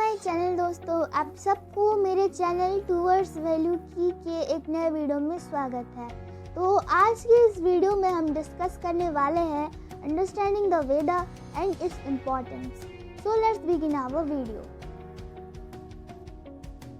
My channel दोस्तों, आप सबको मेरे चैनल टूवर्ड्स वैल्यू की के एक नए वीडियो में स्वागत है। तो आज की इस वीडियो में हम डिस्कस करने वाले हैं understanding the Veda and its importance. So let's begin our video.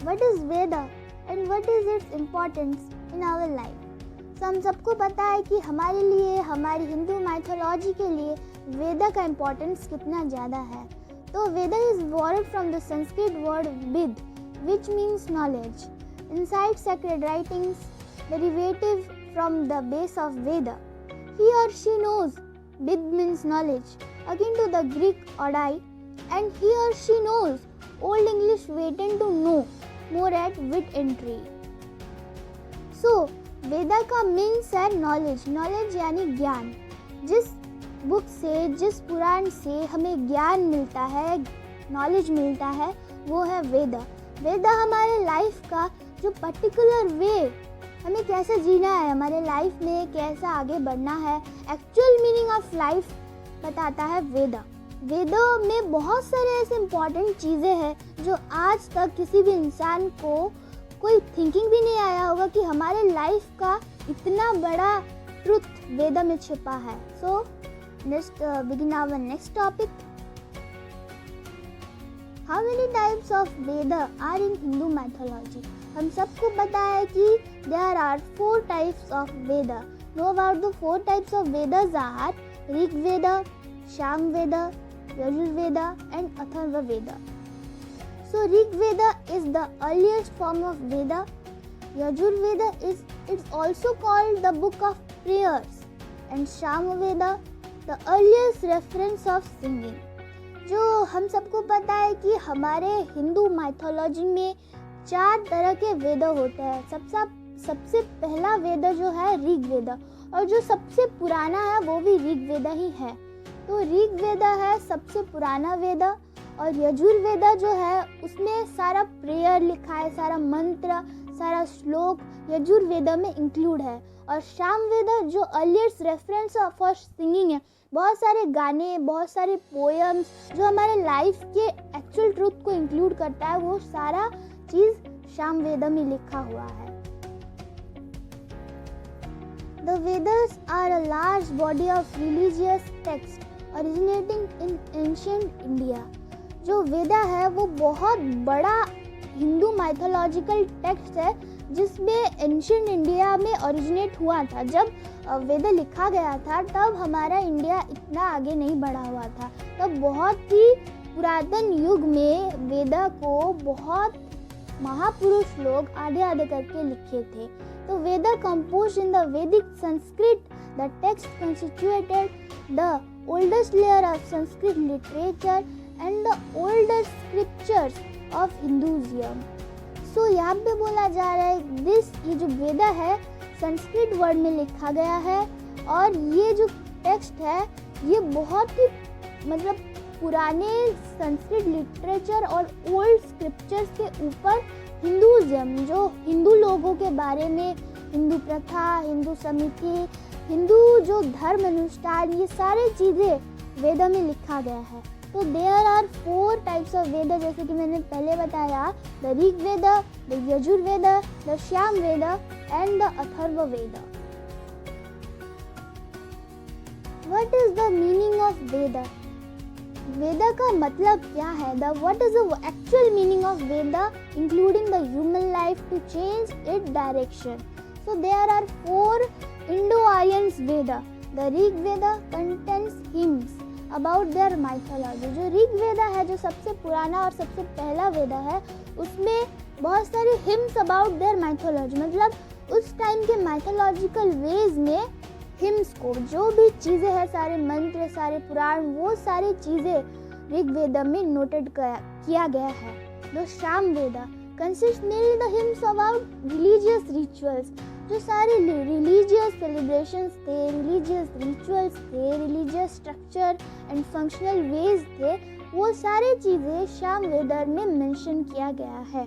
What is Veda and what is its importance in our life? हम सबको पता है कि हमारे लिए, हमारी हिंदू माइथोलॉजी के लिए वेदा का इम्पोर्टेंस कितना ज़्यादा है। तो Veda is borrowed from the Sanskrit word Vid, which means knowledge. Inside sacred writings, derivative from the base of Veda, he or she knows. Vid means knowledge, akin to the Greek odai, and he or she knows. Old English waited to know more at Vid entry. So Veda का means है knowledge. Knowledge यानी ज्ञान। जिस book से, जिस पुराण से हमें ज्ञान मिलता है, नॉलेज मिलता है, वो है वेदा। वेदा हमारे लाइफ का जो पर्टिकुलर वे, हमें कैसे जीना है, हमारे लाइफ में कैसा आगे बढ़ना है, एक्चुअल मीनिंग ऑफ लाइफ बताता है वेदा। वेदों में बहुत सारे ऐसे इम्पॉर्टेंट चीज़ें हैं जो आज तक किसी भी इंसान को कोई थिंकिंग भी नहीं आया होगा कि हमारे लाइफ का इतना बड़ा ट्रुथ वेदा में छिपा है। सो let's begin our next topic. How many types of Veda are in Hindu mythology? हम सबको पता है कि there are 4 types of Veda. Know about the 4 types of Vedas are Rig Veda, Sham Veda, Yajur Veda and Atharva Veda. So Rig Veda is the earliest form of Veda. Yajur Veda it's also called the book of prayers, and Sham Veda The earliest reference of singing. जो हम सबको पता है कि हमारे Hindu mythology में 4 तरह के वेदा होते हैं। सबसे पहला वेदा जो है ऋग वेदा, और जो सबसे पुराना है वो भी ऋग वेदा ही है। तो ऋग वेदा है सबसे पुराना वेदा, और यजुर वेदा जो है उसमें सारा प्रेयर लिखा है, सारा मंत्र, सारा श्लोक यजुर वेदा में इंक्लूड है। और शाम वेदा जो अर्लिएस्ट रेफरेंस फॉर सिंगिंग है, बहुत सारे गाने, बहुत सारे पोएम्स जो हमारे लाइफ के एक्चुअल ट्रूथ को इंक्लूड करता है, वो सारा चीज शाम वेदा में लिखा हुआ है। The Vedas are a large body of religious text originating in ancient India. जो वेदा है वो बहुत बड़ा हिंदू माइथोलॉजिकल टेक्स्ट है जिसमें एंशिएंट इंडिया में ओरिजिनेट हुआ था। जब वेदा लिखा गया था तब हमारा इंडिया इतना आगे नहीं बढ़ा हुआ था। तब बहुत ही पुरातन युग में वेदा को बहुत महापुरुष लोग आधे आधे करके लिखे थे। तो वेदा composed in the Vedic Sanskrit, the text constituted the oldest layer of Sanskrit literature and the oldest scriptures of Hinduism. So यहाँ पे बोला जा रहा है ये जो वेदा है संस्कृत वर्ड में लिखा गया है, और ये जो टेक्स्ट है ये बहुत ही पुराने संस्कृत लिटरेचर और ओल्ड स्क्रिप्चर्स के ऊपर हिंदुइज्म, जो हिंदू लोगों के बारे में, हिंदू प्रथा, हिंदू समिति, हिंदू जो धर्म अनुष्ठान, ये सारी चीज़ें वेदा में लिखा गया है। तो there are 4 types of Veda, जैसे कि मैंने पहले बताया, the Rig Veda, the Yajur Veda, the Sama Veda and the Atharva Veda. What is the meaning of Veda? Veda का मतलब क्या है? What is the actual meaning of Veda including the human life to change it direction? So there are 4 Indo-Aryan Veda. The Rig Veda contains hymns about their mythology. जो ऋग वेदा है, जो सबसे पुराना और सबसे पहला वेदा है, उसमें बहुत सारे हिम्स अबाउट देयर माइथोलॉजी, उस टाइम के माइथोलॉजिकल वेज में हिम्स को, जो भी चीज़ें हैं, सारे मंत्र, सारे पुराण, वो सारी चीज़ें ऋग वेदा में नोटेड किया गया है. The Sama Veda consist mainly the hymns about religious rituals. जो सारे रिलीजियस सेलिब्रेशंस थे, रिलीजियस रिचुअल्स थे, religious structure and functional ways थे, वो सारी चीज़ें शाम वेदा में मेंशन किया गया है.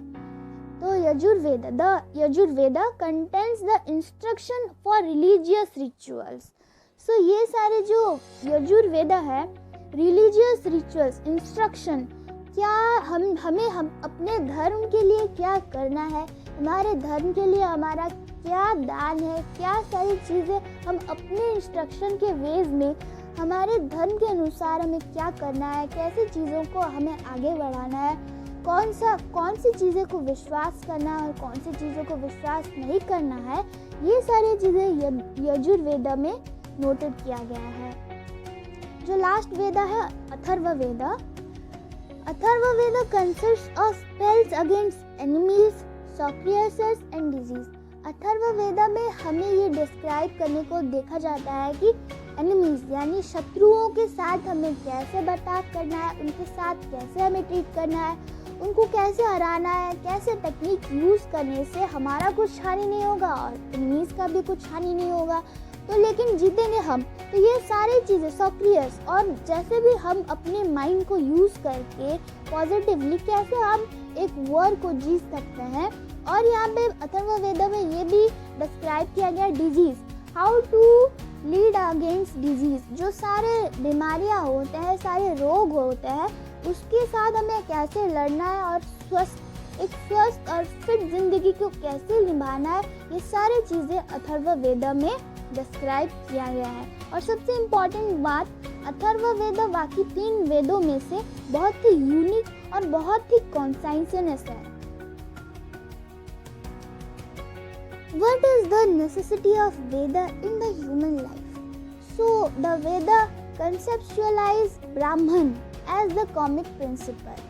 तो Yajur Veda, the Yajur Veda contains the instruction for religious rituals. So ये सारे जो यजुर वेदा है, रिलीजियस रिचुअल्स, इंस्ट्रक्शन क्या हम अपने धर्म के लिए क्या करना है, हमारे धर्म के लिए हमारा क्या दान है, क्या सारी चीज़ें हम अपने इंस्ट्रक्शन के वेज में हमारे धर्म के अनुसार हमें क्या करना है, कैसे चीज़ों को हमें आगे बढ़ाना है, कौन सी चीज़ें को विश्वास करना है और कौन सी चीज़ों को विश्वास नहीं करना है, ये सारी चीज़ें यजुर्वेद में नोटेड किया गया है। जो लास्ट वेदा है Atharvaveda. Atharvaveda consist of spells against enemies, sacrifices and disease. Atharvaveda में हमें ये डिस्क्राइब करने को देखा जाता है कि एनिमीज यानी शत्रुओं के साथ हमें कैसे बर्ताव करना है, उनके साथ कैसे हमें ट्रीट करना है, उनको कैसे हराना है, कैसे टेक्निक यूज़ करने से हमारा कुछ हानि नहीं होगा और एनिमीज का भी कुछ हानि नहीं होगा, तो लेकिन जीतेंगे हम। तो ये सारी चीज़ें सॉक्रियस और जैसे भी हम अपने माइंड को यूज़ करके पॉजिटिवली कैसे हम एक वॉर को जीत सकते हैं। और यहाँ पे अथर्ववेद में ये भी डिस्क्राइब किया गया disease, how to lead against disease. जो सारे बीमारियाँ होते हैं, सारे रोग होते हैं, उसके साथ हमें कैसे लड़ना है और एक स्वस्थ और फिट जिंदगी को कैसे निभाना है, ये सारी चीज़ें अथर्ववेद में डिस्क्राइब किया गया है। और सबसे इम्पॉर्टेंट बात, अथर्ववेद बाकी 3 वेदों में से बहुत ही यूनिक और बहुत ही कॉन्साइंसनेस है। What is the necessity of Veda in the human life? So the Veda conceptualize Brahman as the comic principle.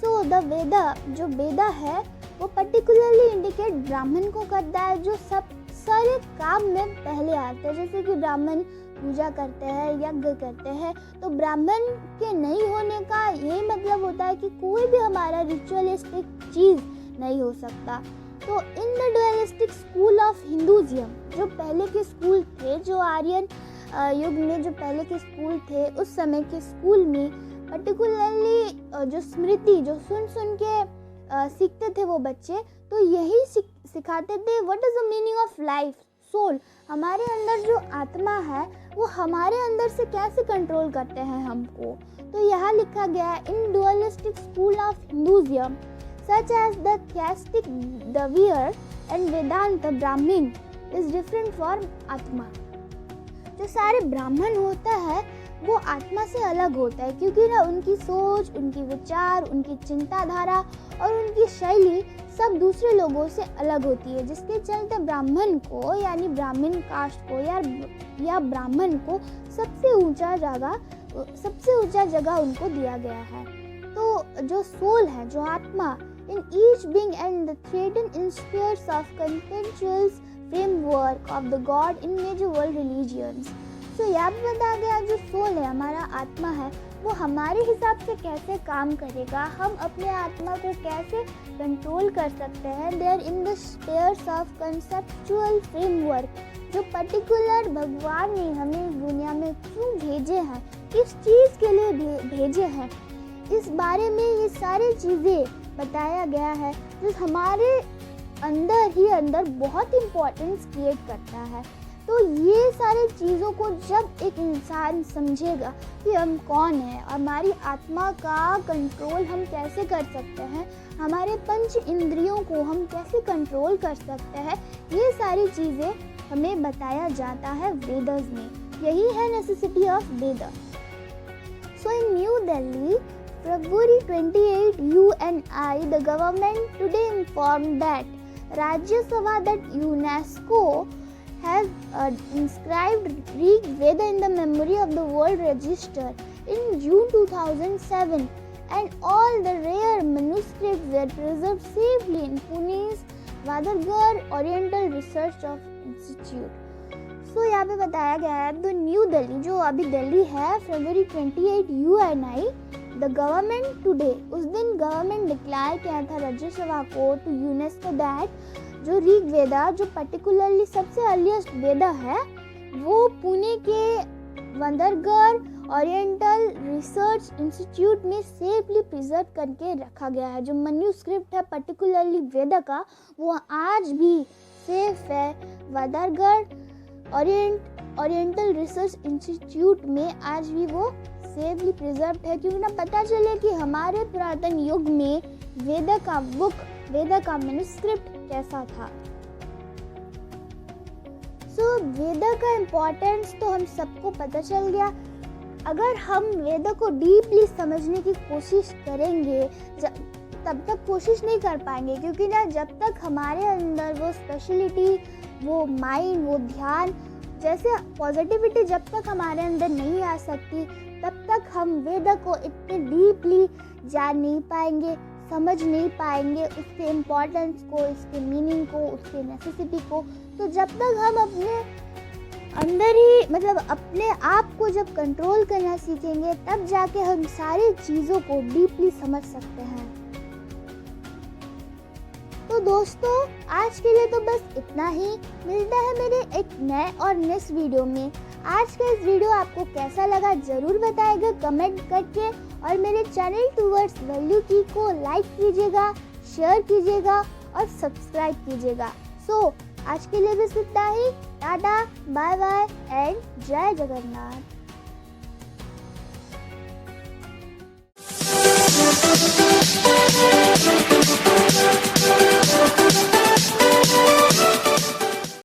So the Veda, जो वेदा है वो particularly indicate ब्राह्मण को करता है, जो सब सारे काम में पहले आते हैं। जैसे कि ब्राह्मण पूजा करते हैं, यज्ञ करते हैं, तो ब्राह्मण के नहीं होने का यही मतलब होता है कि कोई भी हमारा रिचुअलिस्टिक चीज़ नहीं हो सकता। तो in the dualistic school of Hinduism, जो पहले के स्कूल थे, जो आर्यन युग में जो पहले के स्कूल थे, उस समय के स्कूल में पर्टिकुलरली जो स्मृति जो सुन के सीखते थे वो बच्चे, तो यही सिखाते थे what is the meaning of life, soul. हमारे अंदर जो आत्मा है वो हमारे अंदर से कैसे कंट्रोल करते हैं हमको। तो यहाँ लिखा गया है in dualistic school of Hinduism such as the theistic Dvair and Vedanta Brahmin is different from Atma। जो सारे ब्राह्मण होता है वो आत्मा से अलग होता है, क्योंकि ना उनकी सोच, उनकी विचार, उनकी चिंताधारा और उनकी शैली सब दूसरे लोगों से अलग होती है, जिसके चलते ब्राह्मण को यानी ब्राह्मण कास्ट को या ब्राह्मण को सबसे ऊंचा जगह उनको दिया गया है। तो जो सोल है, जो आत्मा, in each being and the threatened in spheres of conceptual framework of the God in major world religions। तो यहाँ पे बताया गया जो सोल है, हमारा आत्मा है, वो हमारे हिसाब से कैसे काम करेगा, हम अपने आत्मा को कैसे कंट्रोल कर सकते हैं। There in the spheres of conceptual framework, जो पर्टिकुलर भगवान ने हमें इस दुनिया में क्यों भेजे हैं, किस चीज़ के लिए भेजे हैं, इस बारे में ये सारी चीज़ें बताया गया है, जो हमारे अंदर ही अंदर बहुत इम्पोर्टेंस क्रिएट करता है। तो ये सारी चीज़ों को जब एक इंसान समझेगा कि हम कौन हैं, हमारी आत्मा का कंट्रोल हम कैसे कर सकते हैं, हमारे पंच इंद्रियों को हम कैसे कंट्रोल कर सकते हैं, ये सारी चीज़ें हमें बताया जाता है वेदास में। यही है necessity of Veda. So in new Delhi February 28, UNI, the government today informed that Rajya Sabha that UNESCO has inscribed Rig Veda in the memory of the World Register in June 2007, and all the rare manuscripts were preserved safely in Pune's Vadadgar Oriental Research Institute। So यहाँ पे बताया गया है the new Delhi, जो अभी दिल्ली है, February 28 UNI the government today, उस दिन गवर्नमेंट डिक्लेयर किया था राज्यसभा को टू यूनेस्को दैट जो ऋग वेदा, जो पर्टिकुलरली सबसे अर्लीस्ट वेदा है, वो पुणे के वंदरगर ओरिएंटल रिसर्च इंस्टीट्यूट में सेफली प्रिजर्व करके रखा गया है। जो मैन्युस्क्रिप्ट है पर्टिकुलरली वेदा का, वो आज भी सेफ है वंदरगर ओरिएंटल रिसर्च इंस्टीट्यूट में, आज भी वो सेफली प्रिजर्व्ड है, क्योंकि ना पता चले कि हमारे पुरातन युग में वेदा का बुक, वेदा का मैन्युस्क्रिप्ट कैसा था। सो वेदा का इम्पोर्टेंस तो हम सबको पता चल गया। अगर हम वेदा को डीपली समझने की कोशिश करेंगे तब तक कोशिश नहीं कर पाएंगे, क्योंकि ना जब तक हमारे अंदर वो स्पेशलिटी, वो माइंड, वो ध्यान जैसे पॉजिटिविटी जब तक हमारे अंदर नहीं आ सकती, तब तक हम वेदा को इतने डीपली जान नहीं पाएंगे, समझ नहीं पाएंगे उसके इम्पोर्टेंस को, इसके मीनिंग को, उसके नेसेसिटी को। तो जब तक हम अपने अंदर ही मतलब अपने आप को जब कंट्रोल करना सीखेंगे, तब जाके हम सारी चीज़ों को डीपली समझ सकते हैं। तो दोस्तों, आज के लिए तो बस इतना ही। मिलता है मेरे एक नए और नेक्स्ट वीडियो में। आज का इस वीडियो आपको कैसा लगा ज़रूर बताइएगा कमेंट करके, और मेरे चैनल टूवर्ड्स वैल्यू की को लाइक कीजिएगा, शेयर कीजिएगा और सब्सक्राइब कीजिएगा। सो आज के लिए बस इतना ही। टाटा, बाय बाय एंड जय जगन्नाथ।